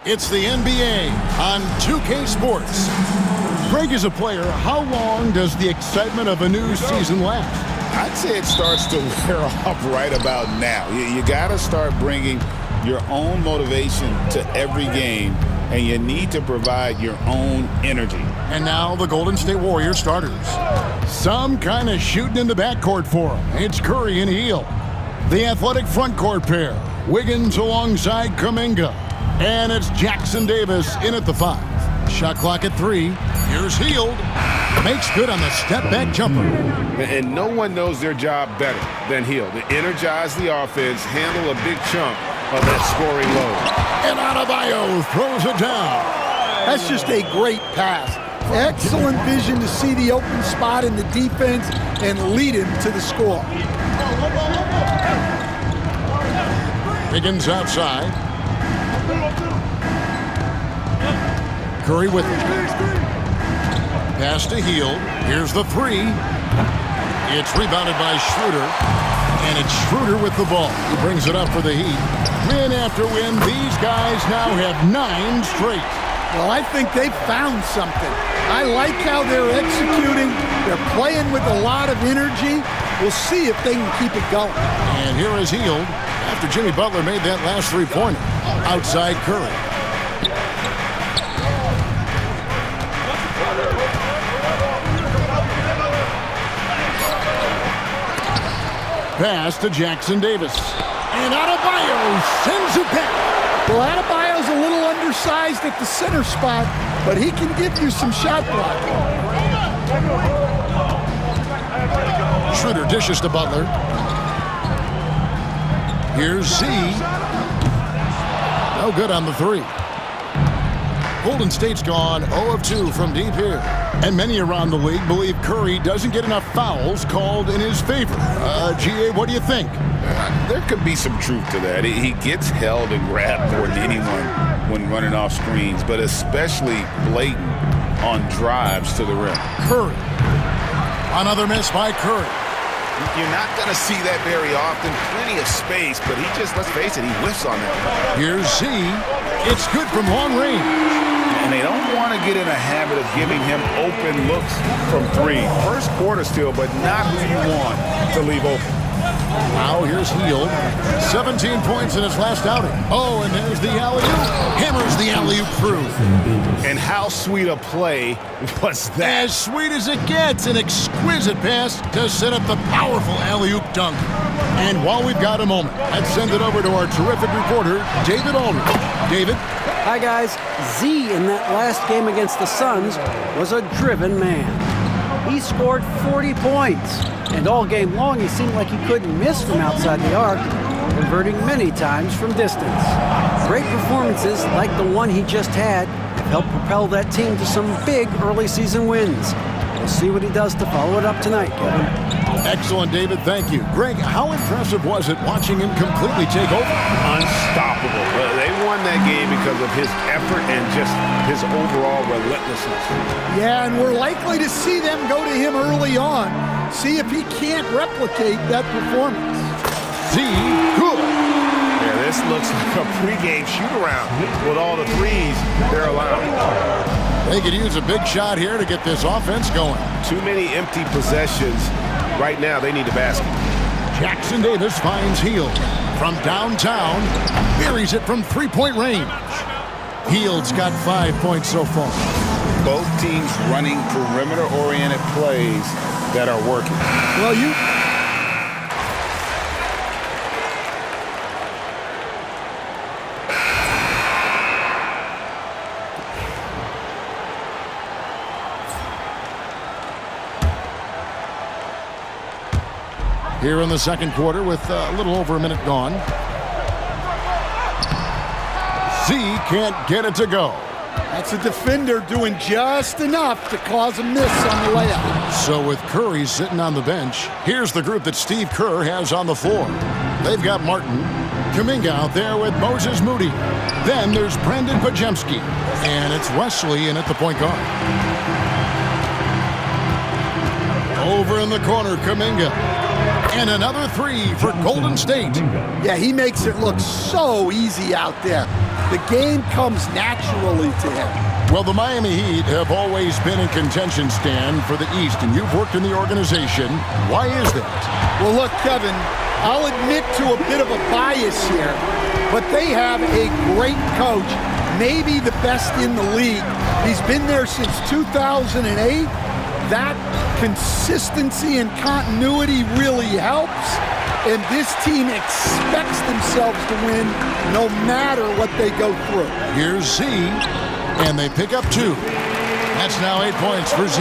It's the NBA on 2K Sports. Greg, is a player, how long does the excitement of a new season last? I'd say it starts to wear off right about now. You got to start bringing your own motivation to every game, and you need to provide your own energy. And now the Golden State Warriors starters. Some kind of shooting in the backcourt for them. It's Curry and Hield. The athletic frontcourt pair, Wiggins alongside Kuminga. And it's Jackson Davis in at the 5. Shot clock at 3. Here's Hield. Makes good on the step-back jumper. And no one knows their job better than Hield. To energize the offense, handle a big chunk of that scoring load. And Adebayo throws it down. That's just a great pass. Excellent vision to see the open spot in the defense and lead him to the score. Wiggins outside. Curry with it. Pass to Hield. Here's the 3. It's rebounded by Schroeder. And it's Schroeder with the ball. He brings it up for the Heat. Win after win, these guys now have 9 straight. Well, I think they found something. I like how they're executing. They're playing with a lot of energy. We'll see if they can keep it going. And here is Hield after Jimmy Butler made that last 3-pointer. Outside Curry. Pass to Jackson Davis. And Adebayo sends it back. Well, Adebayo's a little undersized at the center spot, but he can give you some shot blocking. Schroeder dishes to Butler. Here's Z. No good on the 3. Golden State's gone 0 of 2 from deep here. And many around the league believe Curry doesn't get enough fouls called in his favor. GA, what do you think? There could be some truth to that. He gets held and grabbed more than anyone when running off screens, but especially blatant on drives to the rim. Curry. Another miss by Curry. You're not going to see that very often. Plenty of space, but he just, let's face it, he whiffs on that. Here's Z. It's good from long range. And they don't want to get in a habit of giving him open looks from 3. First quarter still, but not who you want to leave open. Now here's Hield. 17 points in his last outing. Oh, and there's the alley-oop. Hammers the alley-oop through. And how sweet a play was that? As sweet as it gets, an exquisite pass to set up the powerful alley-oop dunk. And while we've got a moment, let's send it over to our terrific reporter, David Aldridge. David? Hi, guys. Z in that last game against the Suns was a driven man. He scored 40 points. And all game long, he seemed like he couldn't miss from outside the arc, converting many times from distance. Great performances like the one he just had have helped propel that team to some big early season wins. We'll see what he does to follow it up tonight, Kevin. Excellent, David. Thank you. Greg, how impressive was it watching him completely take over? Unstoppable. They won that game because of his effort and just his overall relentlessness. Yeah, and we're likely to see them go to him early on. See if he can't replicate that performance. Z, good. Yeah, this looks like a pregame shoot-around with all the threes they're allowing. They could use a big shot here to get this offense going. Too many empty possessions. Right now, they need a basket. Jackson Davis finds Hield. From downtown, buries it from 3-point range. Hield's got 5 points so far. Both teams running perimeter-oriented plays that are working. Well, Here in the second quarter with a little over a minute gone. Z can't get it to go. That's a defender doing just enough to cause a miss on the layup. So with Curry sitting on the bench, here's the group that Steve Kerr has on the floor. They've got Martin, Kuminga out there with Moses Moody. Then there's Brandon Podziemski, and it's Wesley in at the point guard. Over in the corner, Kuminga. And another 3 for Golden State. Yeah, he makes it look so easy out there. The game comes naturally to him. Well, the Miami Heat have always been in contention, Stan, for the East, and you've worked in the organization. Why is that? Well, look, Kevin, I'll admit to a bit of a bias here, but they have a great coach, maybe the best in the league. He's been there since 2008. That consistency and continuity really helps, and this team expects themselves to win no matter what they go through. Here's Z, and they pick up 2. That's now 8 points for Z.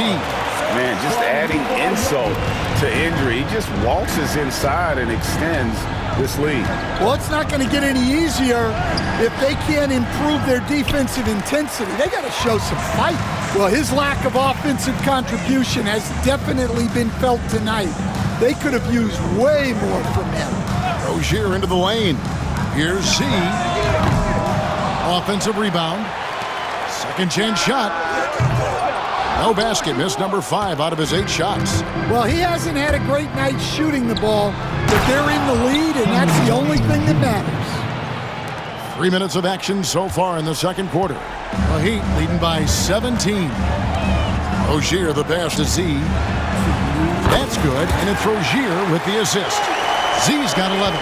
Man, just adding insult to injury. He just waltzes inside and extends this lead. Well, it's not going to get any easier if they can't improve their defensive intensity. They got to show some fight. Well, his lack of offensive contribution has definitely been felt tonight. They could have used way more from him. Rozier into the lane. Here's Z. Offensive rebound. Second chance shot. No basket. Missed number 5 out of his 8 shots. Well, he hasn't had a great night shooting the ball, but they're in the lead, and that's the only thing that matters. 3 minutes of action so far in the second quarter. The Heat leading by 17. Rozier the pass to Z. That's good, and it's Rozier with the assist. Z's got 11.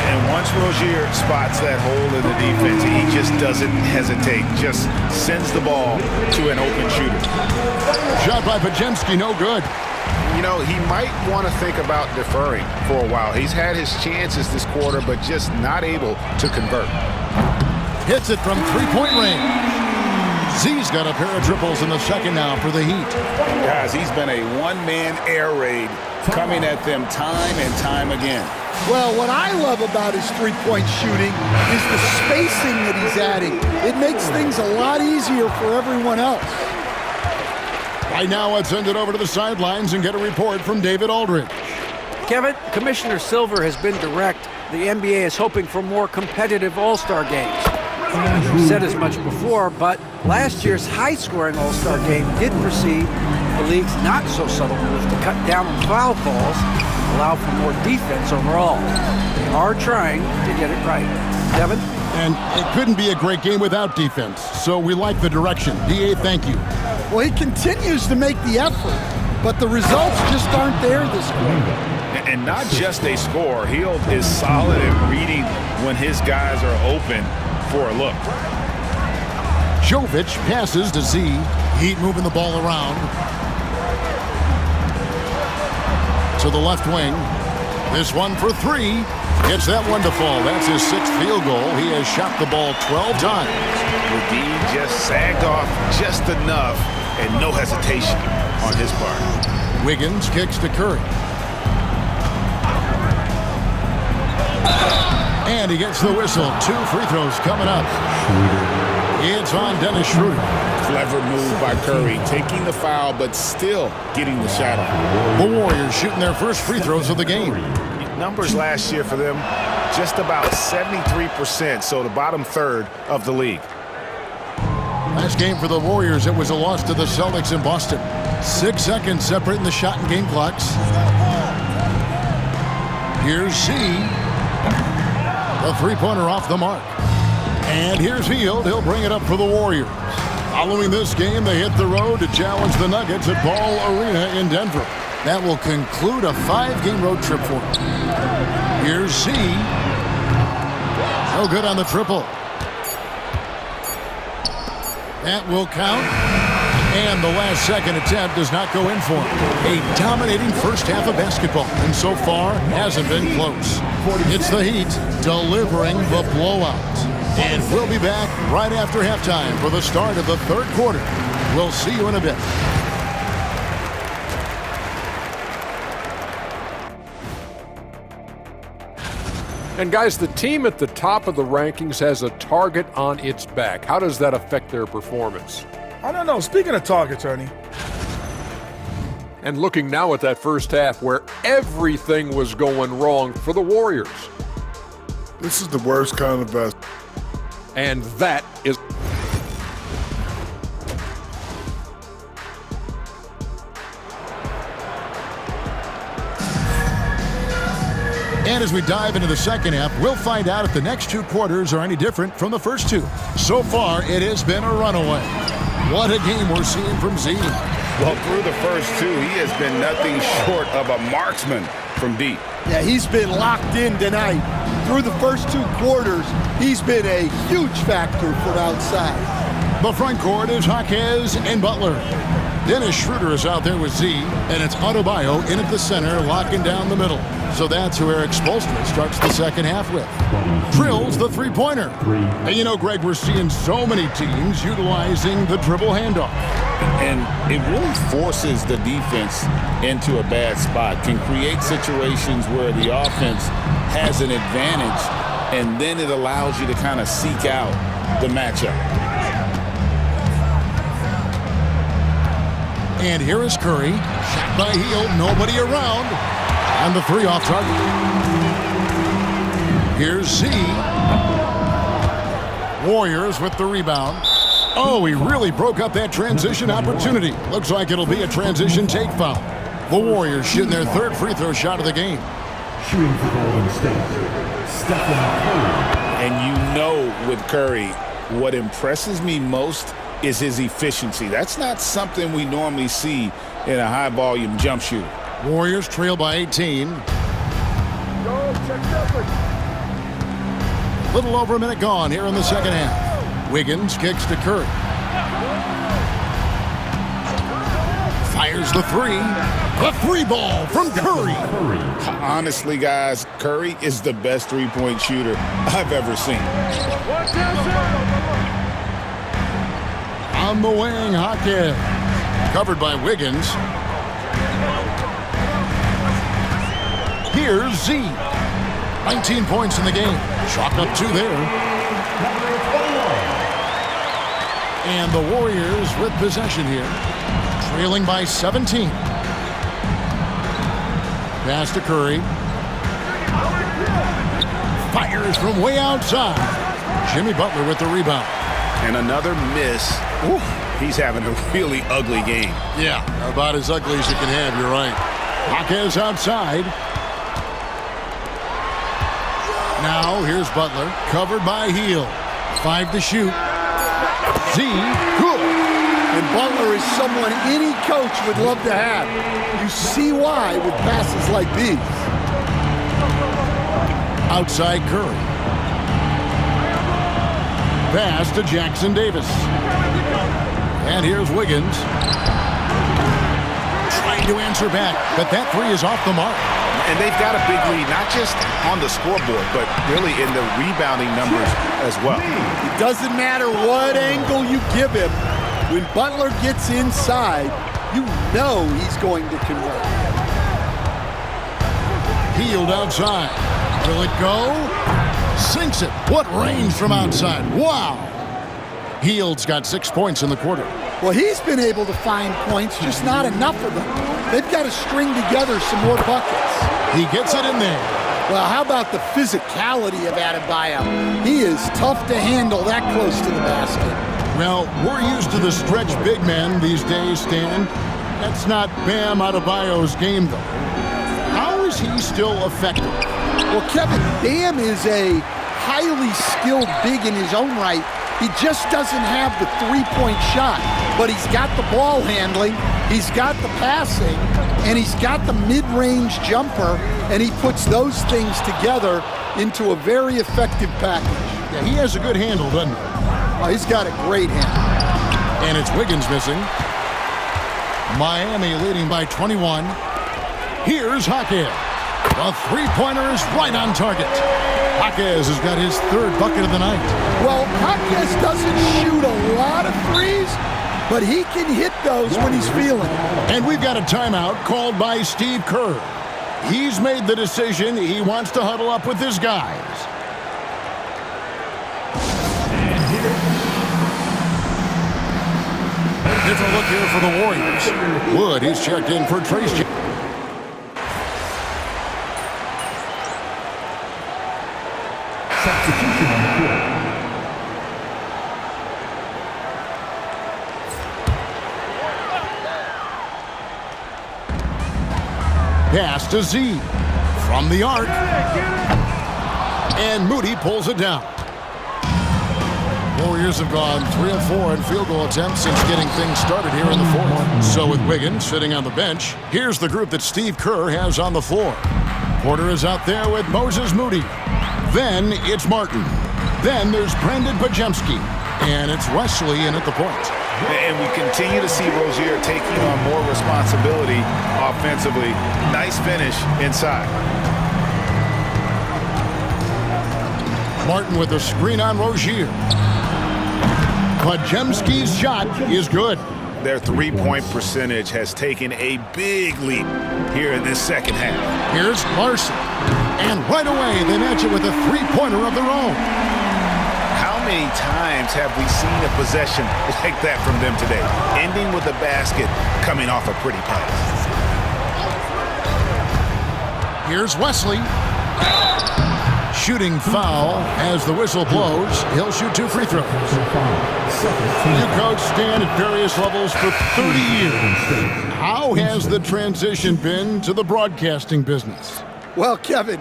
And once Rozier spots that hole in the defense, he just doesn't hesitate, just sends the ball to an open shooter. Shot by Podziemski, no good. You know, he might want to think about deferring for a while. He's had his chances this quarter, but just not able to convert. Hits it from three-point range. Z's got a pair of triples in the second now for the Heat. Guys, he's been a one-man air raid coming at them time and time again. Well, what I love about his three-point shooting is the spacing that he's adding. It makes things a lot easier for everyone else. Right now, let's send it over to the sidelines and get a report from David Aldridge. Kevin, Commissioner Silver has been direct. The NBA is hoping for more competitive All-Star games. We've said as much before, but last year's high-scoring All-Star game did precede the league's not-so-subtle move to cut down on foul calls and allow for more defense overall. They are trying to get it right. Devin? And it couldn't be a great game without defense, so we like the direction. D.A., thank you. Well, he continues to make the effort, but the results just aren't there this quarter. And not just a score. Hield is solid at reading when his guys are open for a look. Jovic passes to Z. Heat moving the ball around. To the left wing. This one for 3. Gets that one to fall. That's his 6th field goal. He has shot the ball 12 times. Ledee just sagged off just enough and no hesitation on his part. Wiggins kicks to Curry. And he gets the whistle. 2 free throws coming up. It's on Dennis Schroeder. Clever move by Curry, taking the foul, but still getting the shot off. The Warriors shooting their first free throws of the game. Numbers last year for them, just about 73%, so the bottom third of the league. Last game for the Warriors, it was a loss to the Celtics in Boston. 6 seconds separating the shot and game clocks. Here's Z. The three-pointer off the mark. And here's Hield. He'll bring it up for the Warriors. Following this game, they hit the road to challenge the Nuggets at Ball Arena in Denver. That will conclude a 5-game road trip for them. Here's Z. No good on the triple. That will count. And the last second attempt does not go in for him. A dominating first half of basketball, and so far hasn't been close. It's the Heat delivering the blowout. And we'll be back right after halftime for the start of the third quarter. We'll see you in a bit. And guys, the team at the top of the rankings has a target on its back. How does that affect their performance? I don't know. Speaking of targets, Ernie. And looking now at that first half where everything was going wrong for the Warriors. This is the worst kind of basketball. And that is... And as we dive into the second half, we'll find out if the next two quarters are any different from the first two. So far, it has been a runaway. What a game we're seeing from Z. Well, through the first two, he has been nothing short of a marksman from deep. Yeah, he's been locked in tonight. Through the first two quarters, he's been a huge factor from outside. The front court is Jaquez and Butler. Dennis Schroeder is out there with Z, and it's Adebayo in at the center, locking down the middle. So that's who Eric Spoelstra starts the second half with. Drills the three-pointer. And you know, Greg, we're seeing so many teams utilizing the dribble handoff. And it really forces the defense into a bad spot, can create situations where the offense has an advantage, and then it allows you to kind of seek out the matchup. And here is Curry. Shot by Hield, nobody around. And the three off target. Here's Z. Warriors with the rebound. Oh, he really broke up that transition opportunity. Looks like it'll be a transition take foul. The Warriors shooting their third free throw shot of the game. Shooting for Golden State, Stephen Curry. And you know with Curry, what impresses me most is his efficiency. That's not something we normally see in a high-volume jump shooter. Warriors trail by 18. Little over a minute gone here in the second half. Wiggins kicks to Curry. Fires the three. The three ball from Curry. Honestly, guys, Curry is the best three-point shooter I've ever seen. On the wing, Jaquez. Covered by Wiggins. Here's Z. 19 points in the game. Chalk up two there. And the Warriors with possession here. Trailing by 17. Pass to Curry. Fires from way outside. Jimmy Butler with the rebound. And another miss. Ooh, he's having a really ugly game. Yeah, about as ugly as you can have, you're right. Jaquez outside. Now, here's Butler, covered by Hield. 5 to shoot. Z, good. And Butler is someone any coach would love to have. You see why with passes like these. Outside Curry. Pass to Jackson Davis. And here's Wiggins. Trying to answer back, but that three is off the mark. And they've got a big lead, not just on the scoreboard, but really in the rebounding numbers as well. It doesn't matter what angle you give him. When Butler gets inside, you know he's going to convert. Hield outside. Will it go? Sinks it. What range from outside. Wow. Hield's got 6 points in the quarter. Well, he's been able to find points, just not enough of them. They've got to string together some more buckets. He gets it in there. Well, how about the physicality of Adebayo? He is tough to handle that close to the basket. Well, we're used to the stretch big men these days, Stan. That's not Bam Adebayo's game, though. How is he still effective? Well, Kevin, Bam is a highly skilled big in his own right. He just doesn't have the three-point shot, but he's got the ball handling, he's got the passing, and he's got the mid-range jumper, and he puts those things together into a very effective package. Yeah, he has a good handle, doesn't he? Oh, he's got a great handle. And it's Wiggins missing. Miami leading by 21. Here's Jaquez. The three-pointer is right on target. Jaquez has got his third bucket of the night. Well, Jaquez doesn't shoot a lot of threes, but he can hit those when he's feeling it. And we've got a timeout called by Steve Kerr. He's made the decision he wants to huddle up with his guys. Different look here for the Warriors. Wood, he's checked in for Trace. Substitution on the court. Pass to Z. from the arc. And Moody pulls it down. Warriors have gone 3 of 4 in field goal attempts since getting things started here in the fourth. So with Wiggins sitting on the bench, here's the group that Steve Kerr has on the floor. Porter is out there with Moses Moody. Then it's Martin. Then there's Brandon Podziemski. And it's Wesley in at the point. And we continue to see Rozier taking on more responsibility offensively. Nice finish inside. Martin with a screen on Rozier. Podziemski's shot is good. Their three-point percentage has taken a big leap here in this second half. Here's Larson. And right away, they match it with a three-pointer of their own. How many times have we seen a possession like that from them today? Ending with a basket, coming off a pretty pass. Here's Wesley. Shooting foul as the whistle blows. He'll shoot 2 free throws. You coach Stan at various levels for 30 years. How has the transition been to the broadcasting business? Well, Kevin,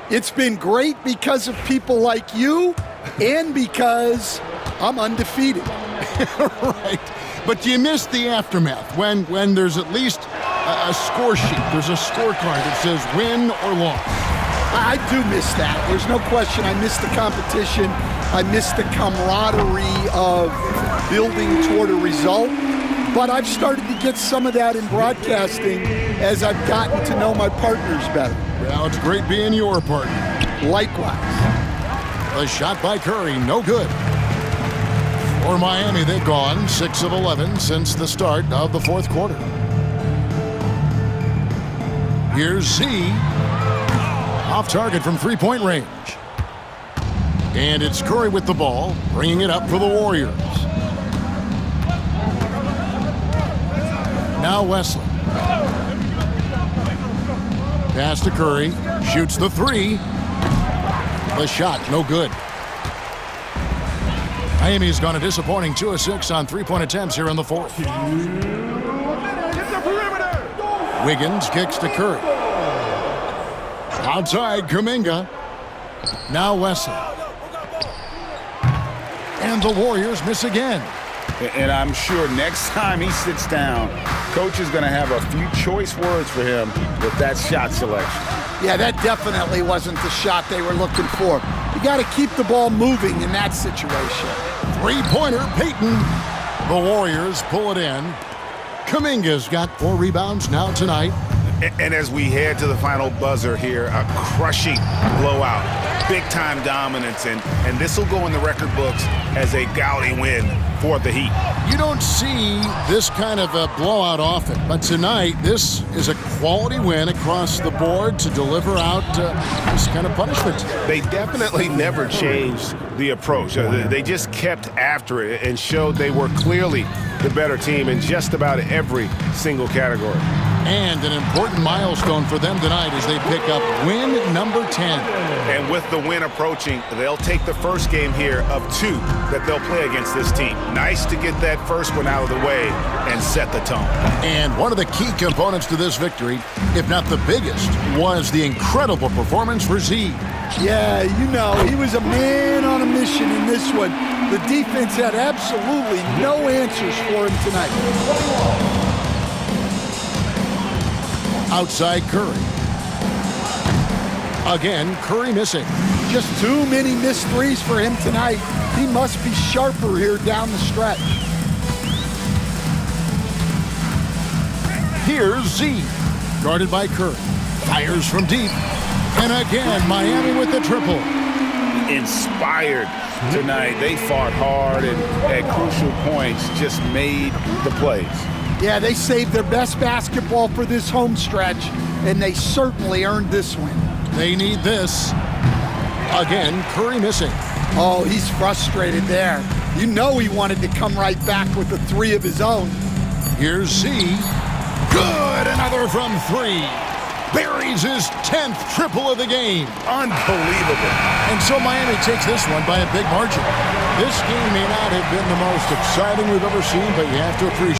it's been great because of people like you and because I'm undefeated. Right. But you miss the aftermath when there's at least a score sheet. There's a scorecard that says win or loss. I do miss that. There's no question. I miss the competition. I miss the camaraderie of building toward a result. But I've started to get some of that in broadcasting as I've gotten to know my partners better. Well, it's great being your partner. Likewise. A shot by Curry, no good. For Miami, they've gone 6 of 11 since the start of the fourth quarter. Here's Z. Off target from three-point range. And it's Curry with the ball, bringing it up for the Warriors. Now Wesley. Pass to Curry. Shoots the three. The shot, no good. Miami's gone a disappointing 2 of 6 on three-point attempts here in the fourth. Wiggins kicks to Curry. Outside, Kuminga. Now Wesley. And the Warriors miss again. And I'm sure next time he sits down, Coach is going to have a few choice words for him with that shot selection. Yeah, that definitely wasn't the shot they were looking for. You got to keep the ball moving in that situation. Three-pointer, Payton. The Warriors pull it in. Kuminga's got 4 rebounds now tonight. And as we head to the final buzzer here, a crushing blowout, big-time dominance, and this will go in the record books as a gaudy win for the Heat. You don't see this kind of a blowout often, but tonight this is a quality win across the board to deliver out this kind of punishment. They definitely never changed the approach. They just kept after it and showed they were clearly the better team in just about every single category. And an important milestone for them tonight as they pick up win number 10. And with the win approaching, they'll take the first game here of 2 that they'll play against this team. Nice to get that first one out of the way and set the tone. And one of the key components to this victory, if not the biggest, was the incredible performance for Z. Yeah, you know, he was a man on a mission in this one. The defense had absolutely no answers for him tonight. Outside Curry. Again, Curry missing. Just too many missed threes for him tonight. He must be sharper here down the stretch. Here's Z. Guarded by Curry. Fires from deep. And again, Miami with the triple. Inspired tonight. They fought hard and at crucial points just made the plays. Yeah, they saved their best basketball for this home stretch, and they certainly earned this win. They need this. Again, Curry missing. Oh, he's frustrated there. You know he wanted to come right back with a 3 of his own. Here's Z. Good, another from 3. Buries his 10th triple of the game. Unbelievable. And so Miami takes this one by a big margin. This game may not have been the most exciting we've ever seen, but you have to appreciate